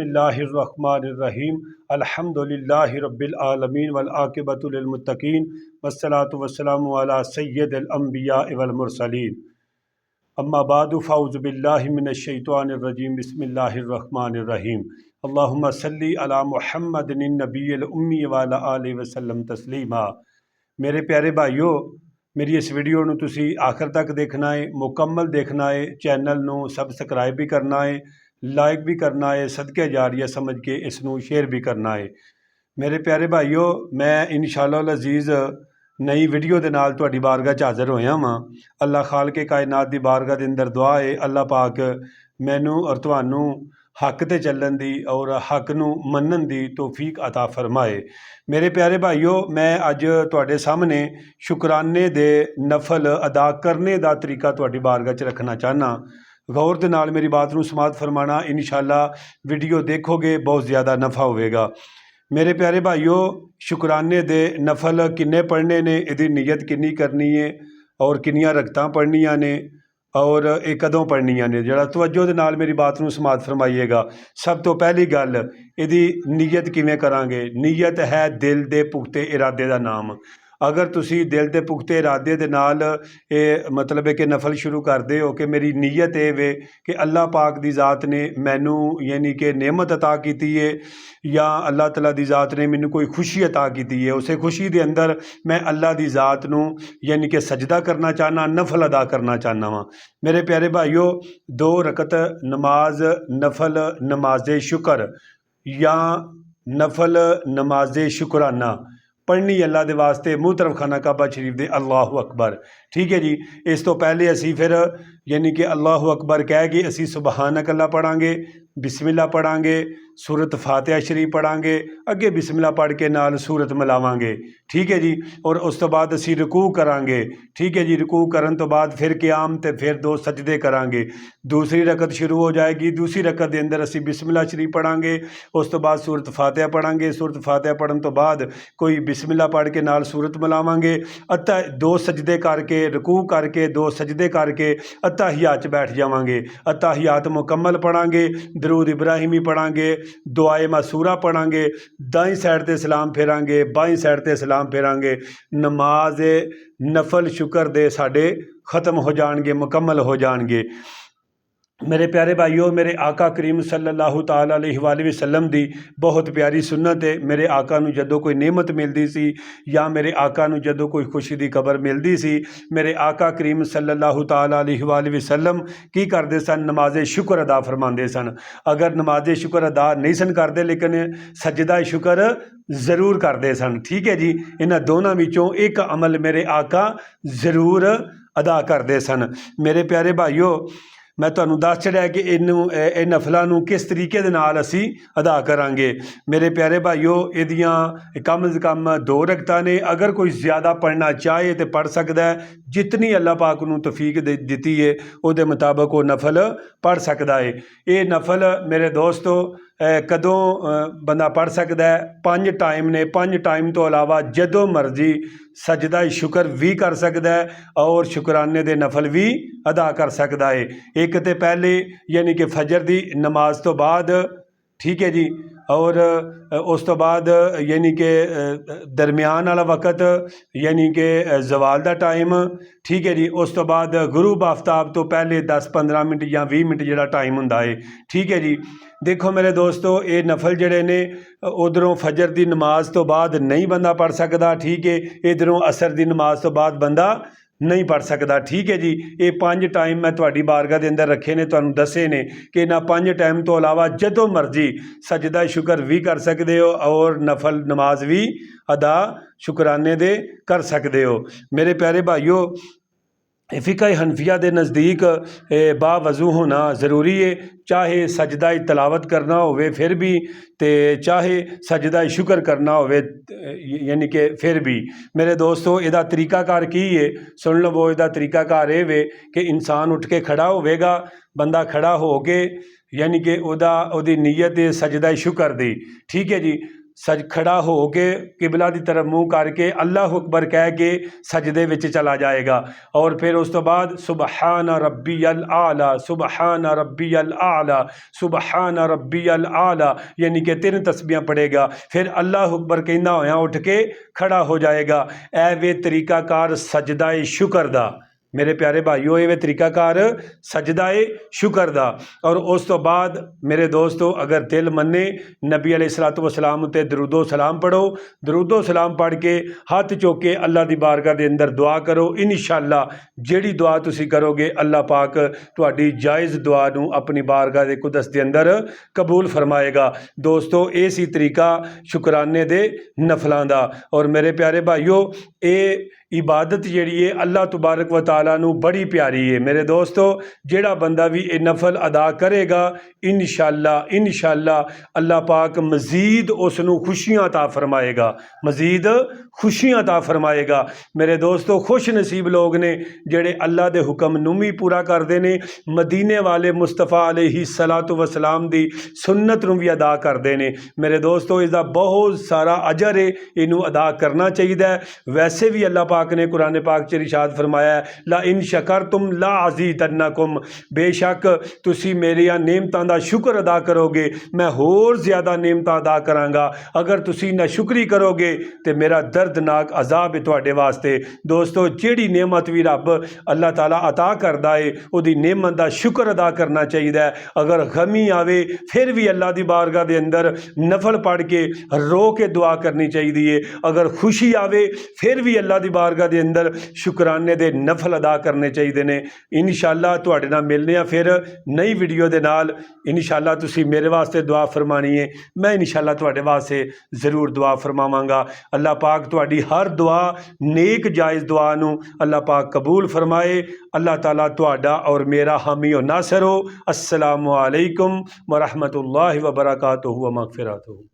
बिस्मिल्लाहिर्रहमानिर्रहीम अल्हम्दुलिल्लाहि रब्बिल आलमीन वल आक़िबतु लिल मुत्तक़ीन वस्सलातु वस्सलामु अला सय्यिदिल अंबिया वल मुरसलीन अम्मा बादु फ़ाऊज़ु बिल्लाहि मिनश शैतानिर रजीम बिस्मिल्लाहिर्रहमानिर्रहीम अल्लाहुम्मा सल्लि अला मुहम्मदिन नबिय्यिल उम्मी व अला आलिहि वसल्लम तस्लीमा। मेरे प्यारे भाईओ, मेरी इस वीडियो ਨੂੰ ਤੁਸੀਂ आखिर तक देखना है, मुकम्मल देखना है। चैनल ਨੂੰ सबसक्राइब भी करना है, लाइक भी करना है, सदके जारिया समझ के इसनों शेयर भी करना है। मेरे प्यारे भाईओ, मैं इंशाअल्लाह अज़ीज़ नई वीडियो के नाल तुहाडी बारगाह च हाज़र होया वां। अल्लाह खालके कायनात की बारगाह के अंदर दुआ है अल्लाह पाक मैनू और तुहानू हक ते चलन दी और हक नू मनन दी तौफीक अता फरमाए। मेरे प्यारे भाईओ, मैं अज तुहाडे सामने शुकराने दे नफल अदा करने का तरीका तुहाडी बारगाह च रखना चाहना। गौर के नाल मेरी बात नू समात फरमाना। इंशाअल्लाह वीडियो देखोगे बहुत ज़्यादा नफ़ा होगा। मेरे प्यारे भाईओ, शुकराने दे नफल किन्ने पढ़ने ने, इहदी नीयत किन्नी करनी है और किन्नियां रकतां पढ़नियां ने और ये कदों पढ़नियां ने, जरा तवज्जो दे नाल मेरी बात नू समात फरमाइएगा। सब तो पहली गल, इहदी नीयत किवें करांगे। नीयत है दिल दे पुख्ते इरादे का नाम। अगर तुसी दिल के पुख्ते इरादे दे नाल मतलब है कि नफल शुरू करते हो कि मेरी नीयत ये वे कि अल्लाह पाक दी ज़ात ने मैनू यानी कि नेमत अता की है या अल्लाह तला दी ज़ात ने मैनू कोई खुशी अता की है, उस खुशी के अंदर मैं अल्लाह दी ज़ात नू यानी कि सजदा करना चाहना, नफल अदा करना चाहना वा। मेरे प्यारे भाईओ, 2 रकत नमाज नफल नमाज शुक्र या नफल नमाज शुकराना पढ़नी अल्लाह के वास्ते मुँह तरफ खाना काबा शरीफ दे अल्लाहु अकबर। ठीक है जी। इस तो पहले असी फिर यानी कि अल्लाहु अकबर कह के असी सुबहानक अल्लाह पढ़ांगे, बिस्मिल्लाह पढ़ांगे, सूरत फातिहा शरीफ पढ़ांगे, अगे बिस्मिल्लाह पढ़ के नाल सूरत मिलावांगे। ठीक है जी। और उस तो बाद असी रकू करांगे। ठीक है जी। रकू करन तो बाद फिर क़याम ते फिर 2 सजदे करांगे। दूसरी रकत शुरू हो जाएगी। दूसरी रकत के अंदर असी बिस्मिल्लाह शरीफ पढ़ांगे, उस तो बाद सूरत फातिहा पढ़ांगे। सूरत फातिहा पढ़न तो बाद कोई बिस्मिल्लाह पढ़ के नाल सूरत मिलावांगे। अत्ता 2 सजदे करके रकू करके 2 सजदे करके अत्ताहियात बैठ जावांगे। अत्ताहियात मुकम्मल पढ़ांगे, दरूद इब्राहिमी पढ़ांगे, दुआए मासूरा पढ़ांगे, दाई साइड ते सलाम फेरांगे, बाई साइड ते सलाम फेरांगे। नमाज नफल शुक्र दे साडे ख़त्म हो जाएंगे, मुकम्मल हो जाएंगे। मेरे प्यारे भाईओ, मेरे आका करीम सल्लल्लाहु ताला अलैहि वसल्लम दी बहुत प्यारी सुन्नत है। मेरे आका नू जदों कोई नेमत मिलती सी या मेरे आका नू जदों कोई खुशी की खबर मिलती सी, मेरे आका करीम सल्लल्लाहु ताला अलैहि वसल्लम की करते सन, नमाज शुक्र अदा फरमाते सन। अगर नमाज शुक्र अदा नहीं सन करते लेकिन सजदा शुक्र ज़रूर करते सन। ठीक है जी। इन्हां दोनों विचों एक अमल मेरे आका ज़रूर अदा करते सन। मेरे प्यारे भाईओ, मैं तुहानू दस चढ़िया कि इह नफलों किस तरीके दे नाल असी अदा करांगे। मेरे प्यारे भाईओ, इहदियां कम से कम 2 रकतां ने। अगर कोई ज़्यादा पढ़ना चाहे तो पढ़ सकता है। जितनी अल्लाह पाक नू तौफीक दी है उहदे मुताबिक वो नफल पढ़ सकता है। ये नफल मेरे दोस्तों कदों बंदा पढ़ सकता है? 5 टाइम ने। 5 टाइम तो अलावा जदों मर्जी सजदा शुक्र भी कर सकता है और शुकराने दे नफल भी अदा कर सकता है। एक तो पहले यानी कि फजर की नमाज तो बाद, ठीक है जी, और उस तो बाद यानी कि दरमियान वाला वक़्त यानी कि जवाल का टाइम। ठीक है जी। उस तो बाद गुरूब आफ्ताब तो पहले 10-15 मिनट या 20 मिनट जो टाइम होंदा है। ठीक है जी। देखो मेरे दोस्तों, ये नफल जड़े ने उधरों फजर की नमाज तो बाद नहीं बंदा पढ़ सकता। ठीक है। इधरों असर की नमाज तो बाद बंदा नहीं पढ़ सकता। ठीक है जी। ये 5 टाइम मैं तुहाडी बारगाह के अंदर रखे ने, तुहानू दसे ने कि इन्हां 5 टाइम तो अलावा जदों मर्जी सजदा शुक्र भी कर सकते हो और नफल नमाज भी अदा शुकराने दे कर सकते हो। मेरे प्यारे भाईओ, फ़िक़्ह हनफिया के नज़दीक बावज़ू होना ज़रूरी है। चाहे सजदा तलावत करना होवे फिर भी, तो चाहे सजदा शुक्र करना होवे यानी कि फिर भी। मेरे दोस्तों, इहदा तरीकाकार की है सुन लवो। इहदा तरीकाकार ये वे कि इंसान उठ के खड़ा होवेगा, बंदा खड़ा हो के यानी कि उहदी नीयत सजदा शुक्र दी। ठीक है जी। ਸਜ ਖੜਾ ਹੋ ਕੇ ਕਿਬਲਾ ਦੀ ਤਰਫ ਮੂੰਹ ਕਰਕੇ ਅੱਲਾਹੁ ਅਕਬਰ ਕਹਿ ਕੇ ਸਜਦੇ ਵਿੱਚ ਚਲਾ ਜਾਏਗਾ। ਔਰ ਫਿਰ ਉਸ ਤੋਂ ਬਾਅਦ ਸੁਬਹਾਨ ਰੱਬੀਅਲ ਆਲਾ, ਸੁਬਹਾਨ ਰੱਬੀਅਲ ਆਲਾ, ਸੁਬਹਾਨ ਰੱਬੀਅਲ ਆਲਾ ਯਾਨੀ ਕਿ 3 ਤਸਬੀਹਾਂ ਪੜ੍ਹੇਗਾ। ਫਿਰ ਅੱਲਾਹੁ ਅਕਬਰ ਕਹਿੰਦਾ ਹੋਇਆ ਉੱਠ ਕੇ ਖੜਾ ਹੋ ਜਾਏਗਾ। ਇਹ ਵੇ ਤਰੀਕਾਕਾਰ ਸਜਦਾ ਸ਼ੁਕਰ ਦਾ। ਮੇਰੇ ਪਿਆਰੇ ਭਾਈਓ, ਇਹ ਵੇ ਤਰੀਕਾਕਾਰ ਸਜਦਾ ਸ਼ੁਕਰ ਦਾ। ਔਰ ਉਸ ਤੋਂ ਬਾਅਦ ਮੇਰੇ ਦੋਸਤੋ, ਅਗਰ ਦਿਲ ਮੰਨੇ ਨਬੀ अलैहिस्सलातु वस्सलाम ਉੱਤੇ ਦਰੂਦੋ ਸਲਾਮ ਪੜੋ। ਦਰੂਦੋ ਸਲਾਮ ਪੜ੍ਹ ਕੇ ਹੱਥ ਚੁੱਕ ਕੇ ਅੱਲਾ ਦੀ ਬਾਰਗਾਹ ਦੇ ਅੰਦਰ ਦੁਆ ਕਰੋ। ਇਨਸ਼ਾਅੱਲਾ ਜਿਹੜੀ ਦੁਆ ਤੁਸੀਂ ਕਰੋਗੇ ਅੱਲਾ ਪਾਕ ਤੁਹਾਡੀ ਜਾਇਜ਼ ਦੁਆ ਨੂੰ ਆਪਣੀ ਬਾਰਗਾਹ ਦੇ ਕੁਦਸ ਦੇ ਅੰਦਰ ਕਬੂਲ ਫਰਮਾਏਗਾ। ਦੋਸਤੋ, ਇਹ ਸੀ ਤਰੀਕਾ ਸ਼ੁਕਰਾਨੇ ਦੇ ਨਫਲਾਂ ਦਾ। ਔਰ ਮੇਰੇ ਪਿਆਰੇ ਭਾਈਓ, ਇਹ ਇਬਾਦਤ ਜਿਹੜੀ ਹੈ ਅੱਲਾਹ ਤਬਾਰਕ व तआला ਨੂੰ ਬੜੀ ਪਿਆਰੀ ਹੈ। ਮੇਰੇ ਦੋਸਤੋ, ਜਿਹੜਾ ਬੰਦਾ ਵੀ ਇਹ ਨਫਲ ਅਦਾ ਕਰੇਗਾ ਇਨਸ਼ਾਅੱਲਾ ਅੱਲਾਹ ਪਾਕ ਮਜ਼ੀਦ ਉਸ ਨੂੰ ਖੁਸ਼ੀਆਂ ਅਤਾ ਫਰਮਾਏਗਾ, ਮਜ਼ੀਦ ਖੁਸ਼ੀਆਂ ਅਤਾ ਫਰਮਾਏਗਾ। ਮੇਰੇ ਦੋਸਤੋ, ਖੁਸ਼ ਨਸੀਬ ਲੋਕ ਨੇ ਜਿਹੜੇ ਅੱਲਾਹ ਦੇ ਹੁਕਮ ਨੂੰ ਵੀ ਪੂਰਾ ਕਰਦੇ ਨੇ, ਮਦੀਨੇ ਵਾਲੇ ਮੁਸਤਫਾ अलैहिस्सलातु वस्सलाम ਦੀ ਸੁਨਨਤ ਨੂੰ ਵੀ ਅਦਾ ਕਰਦੇ ਨੇ। ਮੇਰੇ ਦੋਸਤੋ, ਇਸ ਦਾ ਬਹੁਤ ਸਾਰਾ ਅਜਰ ਹੈ, ਇਹਨੂੰ ਅਦਾ ਕਰਨਾ ਚਾਹੀਦਾ। ਵੈਸੇ ਵੀ ਅੱਲਾਹ ਪਾਕ ਨੇ ਕੁਰਾਨ ਪਾਕ 'ਚ ਇਰਸ਼ਾਦ ਫਰਮਾਇਆ ਹੈ, ਲਾ ਇਨ ਸ਼ਕਰਤੁਮ ਲਾ ਅਜ਼ੀਦन्नकुम, ਬੇਸ਼ੱਕ ਤੁਸੀਂ ਮੇਰੀਆਂ ਨੇਮਤਾਂ ਦਾ ਸ਼ੁਕਰ ਅਦਾ ਕਰੋਗੇ ਮੈਂ ਹੋਰ ਜ਼ਿਆਦਾ ਨੇਮਤਾਂ ਅਦਾ ਕਰਾਂਗਾ। ਅਗਰ ਤੁਸੀਂ ਨਾਸ਼ੁਕਰੀ ਕਰੋਗੇ ਤੇ ਮੇਰਾ ਦਰਦਨਾਕ ਅਜ਼ਾਬ ਹੈ ਤੁਹਾਡੇ ਵਾਸਤੇ। ਦੋਸਤੋ, ਜਿਹੜੀ ਨੇਮਤ ਵੀ ਰੱਬ ਅੱਲਾਹ ਤਾਲਾ ਅਤਾ ਕਰਦਾ ਹੈ ਉਹਦੀ ਨੇਮਤ ਦਾ ਸ਼ੁਕਰ ਅਦਾ ਕਰਨਾ ਚਾਹੀਦਾ ਹੈ। ਅਗਰ ਗਮੀ ਆਵੇ ਫਿਰ ਵੀ ਅੱਲਾਹ ਦੀ ਬਾਰਗਾਹ ਦੇ ਅੰਦਰ ਨਫਲ ਪੜ੍ਹ ਕੇ ਰੋ ਕੇ ਦੁਆ ਕਰਨੀ ਚਾਹੀਦੀ ਹੈ। ਅਗਰ ਖੁਸ਼ੀ ਆਵੇ ਫਿਰ ਵੀ ਅੱਲਾਹ ਦੀ ਬਾਰਗਾਹ ਦੇ ਅੰਦਰ ਸ਼ੁਕਰਾਨੇ ਦੇ ਨਫਲ ਅਦਾ ਕਰਨੇ ਚਾਹੀਦੇ ਨੇ। ਇਨਸ਼ਾਅੱਲਾ ਤੁਹਾਡੇ ਨਾਲ ਮਿਲਦੇ ਹਾਂ ਫਿਰ ਨਈ ਵੀਡੀਓ ਦੇ ਨਾਲ। ਇਨਸ਼ਾਅੱਲਾ ਤੁਸੀਂ ਮੇਰੇ ਵਾਸਤੇ ਦੁਆ ਫਰਮਾਣੀ ਹੈ, ਮੈਂ ਇਨਸ਼ਾਅੱਲਾ ਤੁਹਾਡੇ ਵਾਸਤੇ ਜ਼ਰੂਰ ਦੁਆ ਫਰਮਾਵਾਂਗਾ। ਅੱਲਾਹ ਪਾਕ ਤੁਹਾਡੀ ਹਰ ਦੁਆ, ਨੇਕ ਜਾਇਜ਼ ਦੁਆ ਨੂੰ ਅੱਲਾਹ ਪਾਕ ਕਬੂਲ ਫਰਮਾਏ। ਅੱਲਾਹ ਤਾਲਾ ਤੁਹਾਡਾ ਔਰ ਮੇਰਾ ਹਾਮੀ व नासिर हो। अस्सलामु अलैकुम व रहमतुल्लाहि व बरकातुहू व मग़फ़िरतुहू।